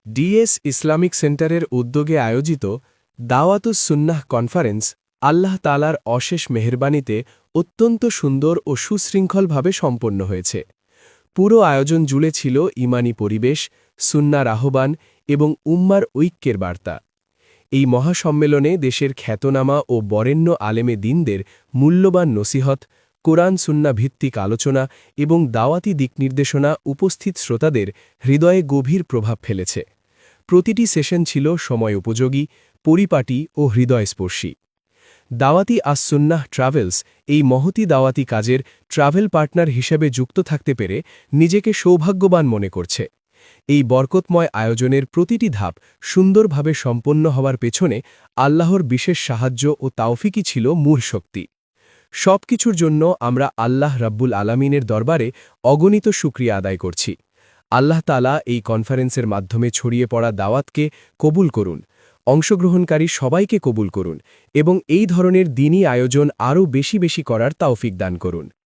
DS Islamic সেন্টারের উদ্যোগে আয়োজিত দাওয়াতুস সুন্নাহ কনফারেন্স আল্লাহ তাআলার অশেষ মেহেরবানিতে অত্যন্ত সুন্দর ও সুশৃঙ্খলভাবে সম্পন্ন হয়েছে। পুরো আয়োজন জুড়ে ছিল ঈমানী পরিবেশ, সুন্নাহর আহ্বান এবং উম্মার ঐক্যের বার্তা। এই মহাসম্মেলনে দেশের খ্যাতনামা ও বরেণ্য আলেমে দ্বীনদের মূল্যবান নসিহত, কোরআন সুন্নাহ ভিত্তিক আলোচনা এবং দাওয়াতি দিকনির্দেশনা উপস্থিত শ্রোতাদের হৃদয়ে গভীর প্রভাব ফেলেছে। প্রতিটি সেশন ছিল সময় উপযোগী, পরিপাটি ও হৃদয়স্পর্শী। দাওয়াতি আস-সুন্নাহ ট্রাভেলস এই মহতী দাওয়াতি কাজের ট্রাভেল পার্টনার হিসেবে যুক্ত থাকতে পেরে নিজেকে সৌভাগ্যবান মনে করছে। এই বরকতময় আয়োজনের প্রতিটি ধাপ সুন্দরভাবে সম্পন্ন হওয়ার পেছনে আল্লাহর বিশেষ সাহায্য ও তাওফিকই ছিল মূল শক্তি। সবকিছুর জন্য আমরা আল্লাহ রাব্বুল আলামিনের দরবারে অগণিত শুকরিয়া আদায় করছি। আল্লাহ তাআলা এই কনফারেন্সের মাধ্যমে ছড়িয়ে পড়া দাওয়াতকে কবুল করুন, অংশগ্রহণকারী সবাইকে কবুল করুন এবং এই ধরনের দ্বীনী আয়োজন আরও বেশি বেশি করার তাওফিক দান করুন।